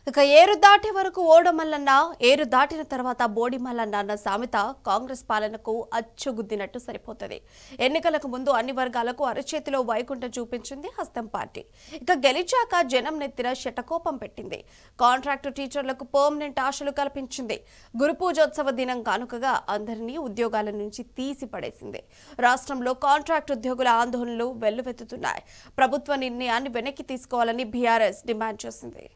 ఇక ఏరు దాటే వరకు ఓడమల్లన్న ఏరు దాటిన తర్వాత బోడిమల్లన్న అన్న సామెత కాంగ్రెస్ పాలనకు అచ్చుగుద్దినట్టు సరిపోతుంది. ఎన్నికలకు ముందు అన్ని వర్గాలకు అరచేతిలో వైకుంఠం చూపించింది హస్తం పార్టీ. ఇక గెలిచాక జనం నెత్తిన శటకోపం పెట్టింది. కాంట్రాక్టు టీచర్లకు పర్మనెంట్ ఆశలు కల్పించింది. గురు పూజోత్సవ దినం కానుకగా అందరినీ ఉద్యోగాల నుంచి తీసి పడేసింది. రాష్ట్రంలో కాంట్రాక్ట్ ఉద్యోగుల ఆందోళనలు వెల్లువెత్తుతున్నాయి. ప్రభుత్వ నిర్ణయాన్ని వెనక్కి తీసుకోవాలని బీఆర్ఎస్ డిమాండ్ చేసింది.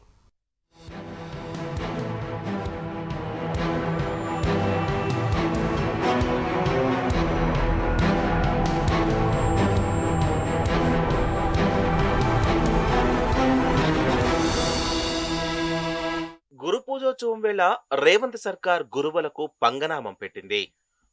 గురు పూజోత్సవం వేళ రేవంత్ సర్కార్ గురువులకు పంగనామం పెట్టింది.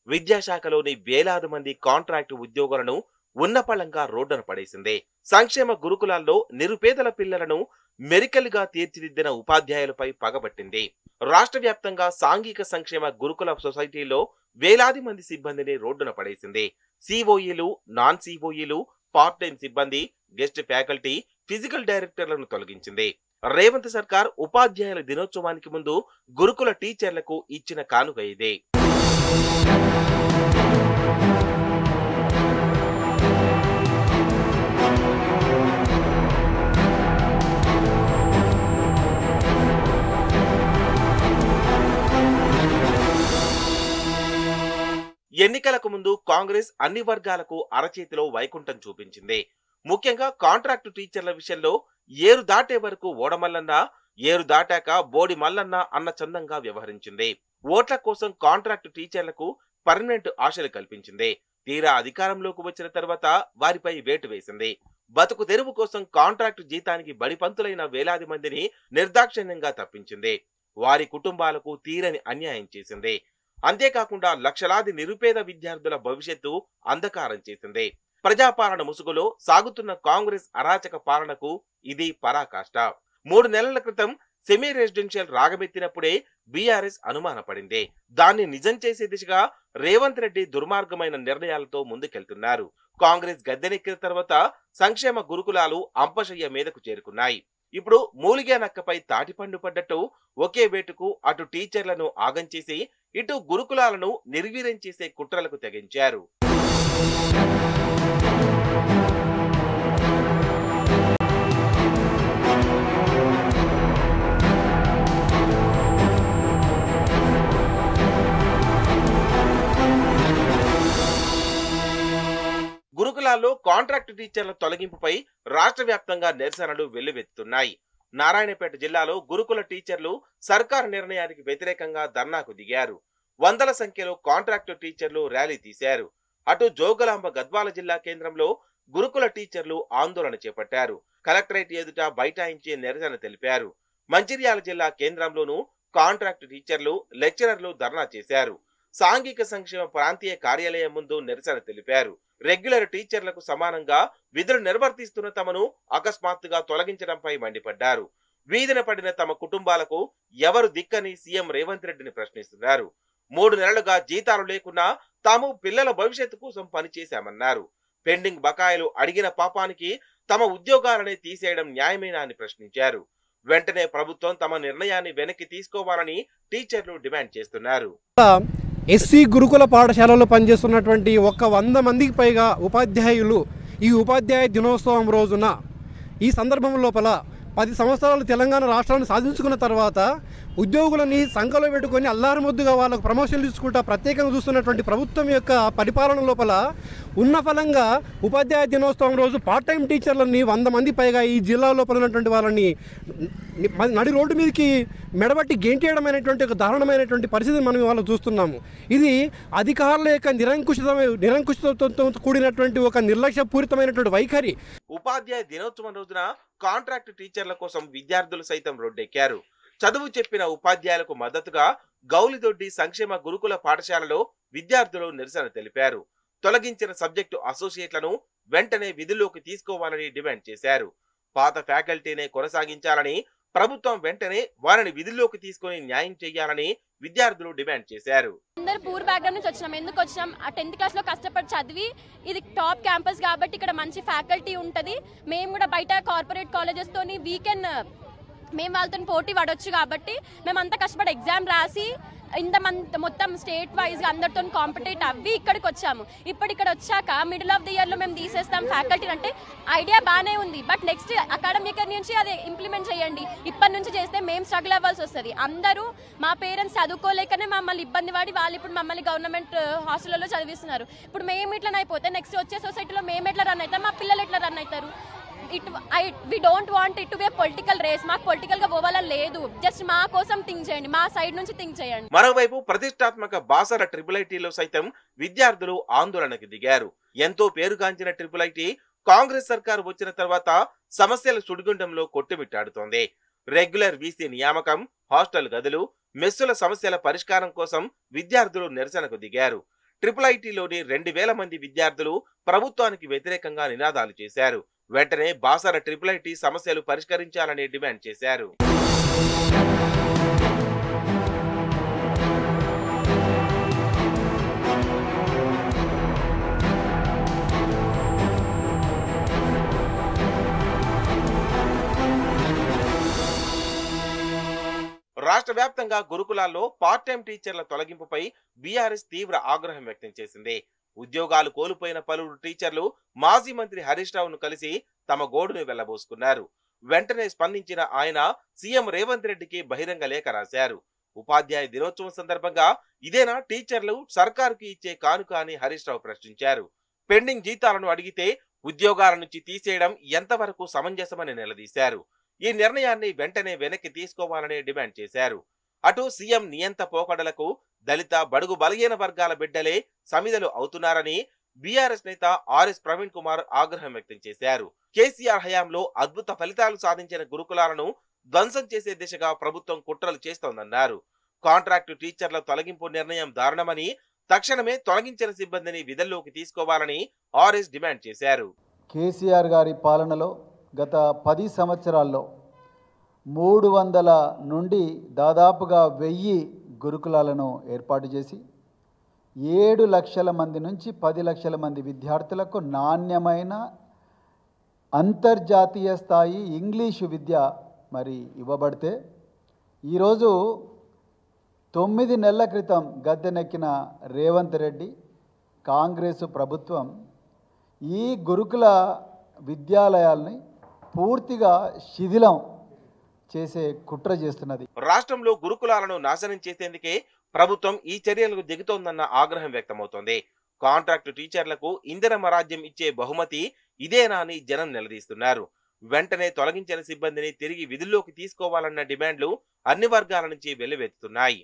విద్యాశాఖలోని వేలాది మంది కాంట్రాక్టు ఉద్యోగులను ఉన్నపళంగా రోడ్డున పడేసింది. సంక్షేమ గురుకులాల్లో నిరుపేదల పిల్లలను మెరికల్గా తీర్చిదిద్దిన ఉపాధ్యాయులపై పగబట్టింది. రాష్ట్ర వ్యాప్తంగా సాంఘిక సంక్షేమ గురుకుల సొసైటీలో వేలాది మంది సిబ్బందిని రోడ్డున పడేసింది. సిఓఈలు, నాన్ సిఓఈలు, పార్ట్ టైం సిబ్బంది, గెస్ట్ ఫ్యాకల్టీ, ఫిజికల్ డైరెక్టర్లను తొలగించింది. రేవంత్ సర్కార్ ఉపాధ్యాయుల దినోత్సవానికి ముందు గురుకుల టీచర్లకు ఇచ్చిన కానుక ఇదే. ఎన్నికలకు ముందు కాంగ్రెస్ అన్ని వర్గాలకు అరచేతిలో వైకుంఠం చూపించింది. ముఖ్యంగా కాంట్రాక్టు టీచర్ల విషయంలో ఏరు దాటే వరకు ఓడమల్లన్న, ఏరు దాటాక బోడి మల్లన్న అన్న చందంగా వ్యవహరించింది. ఓట్ల కోసం కాంట్రాక్టు టీచర్లకు పర్మనెంట్ ఆశలు కల్పించింది. తీరా అధికారంలోకి వచ్చిన తర్వాత వారిపై వేటు వేసింది. బతుకు తెరువు కోసం కాంట్రాక్టు జీతానికి బడిపంతులైన వేలాది మందిని నిర్దాక్షిణ్యంగా తప్పించింది. వారి కుటుంబాలకు తీరని అన్యాయం చేసింది. అంతేకాకుండా లక్షలాది నిరుపేద విద్యార్థుల భవిష్యత్తు అంధకారం చేసింది. ప్రజాపాలన ముసుగులో సాగుతున్న కాంగ్రెస్ అరాచక పాలనకు ఇది పరాకాష్ట. 3 నెలల క్రితం సెమీ రెసిడెన్షియల్ రాగమెత్తినప్పుడే బీఆర్ఎస్ అనుమానపడింది. దాన్ని నిజం చేసే దిశగా రేవంత్ రెడ్డి దుర్మార్గమైన నిర్ణయాలతో ముందుకెళ్తున్నారు. కాంగ్రెస్ గద్దెనెక్కిన తర్వాత సంక్షేమ గురుకులాలు అంపశయ్య మీదకు చేరుకున్నాయి. ఇప్పుడు మూలిగా నక్కపై తాటిపండు పడ్డట్టు ఒకే వేటుకు అటు టీచర్లను ఆగం చేసి ఇటు గురుకులాలను నిర్వీర్యం చేసే కుట్రలకు తెగించారు. గురుకులాల్లో కాంట్రాక్టు టీచర్ల తొలగింపుపై రాష్ట్ర వ్యాప్తంగా నిరసనలు వెల్లువెత్తుతున్నాయి. నారాయణపేట జిల్లాలో గురుకుల టీచర్లు సర్కారు నిర్ణయానికి వ్యతిరేకంగా ధర్నాకు దిగారు. వందల సంఖ్యలో కాంట్రాక్టు టీచర్లు ర్యాలీ తీశారు. అటు జోగులాంబ గద్వాల జిల్లా కేంద్రంలో గురుకుల టీచర్లు ఆందోళన చేపట్టారు. కలెక్టరేట్ ఎదుట బైఠాయించి నిరసన తెలిపారు. మంచిర్యాల జిల్లా కేంద్రంలోనూ కాంట్రాక్టు టీచర్లు, లెక్చరర్లు ధర్నా చేశారు. సాంఘిక సంక్షేమ ప్రాంతీయ కార్యాలయం ముందు నిరసన తెలిపారు. రెగ్యులర్ టీచర్లకు సమానంగా విధులు నిర్వర్తిస్తున్న తమను అకస్మాత్తుగా తొలగించడంపై మండిపడ్డారు. వీధిన పడిన తమ కుటుంబాలకు ఎవరు దిక్కని సీఎం రేవంత్ రెడ్డిని ప్రశ్నిస్తున్నారు. 3 నెలలుగా జీతాలు లేకున్నా తాము పిల్లల భవిష్యత్తు కోసం పనిచేశామన్నారు. పెండింగ్ బకాయిలు అడిగిన పాపానికి తమ ఉద్యోగాలనే తీసేయడం న్యాయమేనా అని ప్రశ్నించారు. వెంటనే ప్రభుత్వం తమ నిర్ణయాన్ని వెనక్కి తీసుకోవాలని టీచర్లు డిమాండ్ చేస్తున్నారు. ఎస్సీ గురుకుల పాఠశాలలో పనిచేస్తున్నటువంటి 100 మందికి పైగా ఉపాధ్యాయులు ఈ ఉపాధ్యాయ దినోత్సవం రోజున ఈ సందర్భం లోపల 10 సంవత్సరాలు తెలంగాణ రాష్ట్రాన్ని సాధించుకున్న తర్వాత ఉద్యోగులని సంఖలో పెట్టుకొని అల్లారముద్దుగా వాళ్ళకు ప్రమోషన్లు తీసుకుంటా ప్రత్యేకంగా చూస్తున్నటువంటి ప్రభుత్వం యొక్క పరిపాలన లోపల ఉన్న ఫలంగా ఉపాధ్యాయ దినోత్సవం రోజు పార్ట్ టైం టీచర్లని 100 మంది పైగా ఈ జిల్లా లోపల ఉన్నటువంటి వాళ్ళని నడి రోడ్డు మీదకి మెడబట్టి గేంటేయడం అనేటువంటి ఒక దారుణమైనటువంటి పరిస్థితి మనం ఇవాళ చూస్తున్నాము. ఇది అధికారుల యొక్క నిరంకుశతో కూడినటువంటి ఒక నిర్లక్ష్యపూరితమైనటువంటి వైఖరి. ఉపాధ్యాయ దినోత్సవం రోజున కాంట్రాక్ట్ టీచర్ల కోసం విద్యార్థులు సైతం రోడ్డెక్కారు. చదువు చెప్పిన ఉపాధ్యాయులకు మద్దతుగా గౌలిదొడ్డి సంక్షేమ గురుకుల పాఠశాలలో విద్యార్థులు నిరసన తెలిపారు. తొలగించిన సబ్జెక్టు అసోసియేట్లను వెంటనే విధుల్లోకి తీసుకోవాలని డిమాండ్ చేశారు. పాత ఫ్యాకల్టీనే కొనసాగించాలని, ప్రభుత్వం వెంటనే వారిని విధుల్లోకి తీసుకుని న్యాయం చేయాలని విద్యార్థులు డిమాండ్ చేశారు. అందరూ పూర్ బ్యాక్గ్రౌండ్ నుంచి వచ్చినాం. ఎందుకు వచ్చినాం? ఆ 10th క్లాస్ లో కష్టపడి చదివి ఇది టాప్ క్యాంపస్ కాబట్టి ఇక్కడ మంచి ఫ్యాకల్టీ ఉంటది. మేము కూడా బయట కార్పొరేట్ కాలేజెస్ తోని వీ కెన్ మేము వాళ్ళతో పోటీ పడవచ్చు కాబట్టి మేమంతా కష్టపడి ఎగ్జామ్ రాసి ఇంతమంది మొత్తం స్టేట్ వైజ్గా అందరితో కాంపిటేట్ అవ్వి ఇక్కడికి వచ్చాము. ఇప్పుడు ఇక్కడ వచ్చాక మిడిల్ ఆఫ్ ది ఇయర్లో మేము తీసేస్తాం ఫ్యాకల్టీ అంటే ఐడియా బాగానే ఉంది. బట్ నెక్స్ట్ అకాడమిక్ ఇయర్ నుంచి అది ఇంప్లిమెంట్ చేయండి. ఇప్పటి నుంచి చేస్తే మేము స్ట్రగుల్ అవ్వాల్సి వస్తుంది. అందరూ మా పేరెంట్స్ చదువుకోలేకనే మమ్మల్ని ఇబ్బంది పడి వాళ్ళు ఇప్పుడు మమ్మల్ని గవర్నమెంట్ హాస్టల్లో చదివిస్తున్నారు. ఇప్పుడు మేము ఇట్లా అయిపోతే నెక్స్ట్ వచ్చే సొసైటీలో మేము ఎట్లా రన్ అవుతాం, మా పిల్లలు ఎట్లా రన్ అవుతారు? we don't want it to be a political race. మాకు పొలిటికల్ గా పోవాలని లేదు. జస్ట్ మా కోసం థింక్ చేయండి, మా సైడ్ నుంచి థింక్ చేయండి. మరోవైపు ప్రతిష్టాత్మక బాసర ట్రిపుల్-ఐటీలో సైతం విద్యార్థులు ఆందోళనకు దిగారు. ఎంతో పేరుగాంచిన ట్రిపుల్-ఐటీ కాంగ్రెస్ సర్కారు వచ్చిన తర్వాత సమస్యల సుడిగుండంలో కొట్టుమిట్టాడుతోంది. రెగ్యులర్ వీసీ నియామకం, హాస్టల్ గదులు, మెస్సుల సమస్యల పరిష్కారం కోసం విద్యార్థులు నిరసనకు దిగారు. ట్రిపుల్-ఐటీలోని 2000 మంది విద్యార్థులు ప్రభుత్వానికి వ్యతిరేకంగా నినాదాలు చేశారు. వెంటనే బాసర ట్రిపుల్-ఐటీ సమస్యలు పరిష్కరించాలని డిమాండ్ చేశారు. రాష్ట్ర వ్యాప్తంగా గురుకులాల్లో పార్ట్ టైం టీచర్ల తొలగింపుపై బీఆర్ఎస్ తీవ్ర ఆగ్రహం వ్యక్తం చేసింది. ఉద్యోగాలు కోల్పోయిన పలువురు టీచర్లు మాజీ మంత్రి హరీష్ రావును కలిసి తమ గోడును వెళ్లబోసుకున్నారు. వెంటనే స్పందించిన ఆయన సీఎం రేవంత్ రెడ్డికి బహిరంగ లేఖ రాశారు. ఉపాధ్యాయ దినోత్సవం సందర్భంగా ఇదేనా టీచర్లు సర్కారుకి ఇచ్చే కానుక అని హరీష్ రావు ప్రశ్నించారు. పెండింగ్ జీతాలను అడిగితే ఉద్యోగాల నుంచి తీసేయడం ఎంతవరకు సమంజసమని నిలదీశారు. ఈ నిర్ణయాన్ని వెంటనే వెనక్కి తీసుకోవాలని డిమాండ్ చేశారు. అటు సీఎం నియంత పోకడలకు దళిత బడుగు బలహీన వర్గాల బిడ్డలే సమిధలు అవుతున్నారని బీఆర్ఎస్ నేత ఆర్ఎస్ ప్రవీణ్ కుమార్ ఆగ్రహం వ్యక్తం చేశారు. కేసీఆర్ హయాంలో అద్భుత ఫలితాలు సాధించిన గురుకులాలను ధ్వంసం చేసే దిశగా ప్రభుత్వం కుట్రలు చేస్తోందన్నారు. కాంట్రాక్టు టీచర్ల తొలగింపు నిర్ణయం దారుణమని, తక్షణమే తొలగించిన సిబ్బందిని విధుల్లోకి తీసుకోవాలని ఆర్ఎస్ డిమాండ్ చేశారు. కేసీఆర్ గారి పాలనలో గత 10 సంవత్సరాల్లో 300 నుండి దాదాపుగా 1000 గురుకులాలను ఏర్పాటు చేసి 7 లక్షల మంది నుంచి 10 లక్షల మంది విద్యార్థులకు నాణ్యమైన అంతర్జాతీయ స్థాయి ఇంగ్లీషు విద్య మరి ఇవ్వబడితే ఈరోజు 9 నెలల క్రితం గద్దెనెక్కిన రేవంత్ రెడ్డి కాంగ్రెసు ప్రభుత్వం ఈ గురుకుల విద్యాలయాల్ని పూర్తిగా శిథిలం చేసే కుట్ర చేస్తున్నది. రాష్ట్రంలో గురుకులాలను నాశనం చేసేందుకే ప్రభుత్వం ఈ చర్యలకు దిగుతోందన్న ఆగ్రహం వ్యక్తమవుతోంది. కాంట్రాక్టు టీచర్లకు ఇందిరమ్మ రాజ్యం ఇచ్చే బహుమతి ఇదేనా అని జనం నిలదీస్తున్నారు. వెంటనే తొలగించిన సిబ్బందిని తిరిగి విధుల్లోకి తీసుకోవాలన్న డిమాండ్లు అన్ని వర్గాల నుంచి వెల్లువెత్తుతున్నాయి.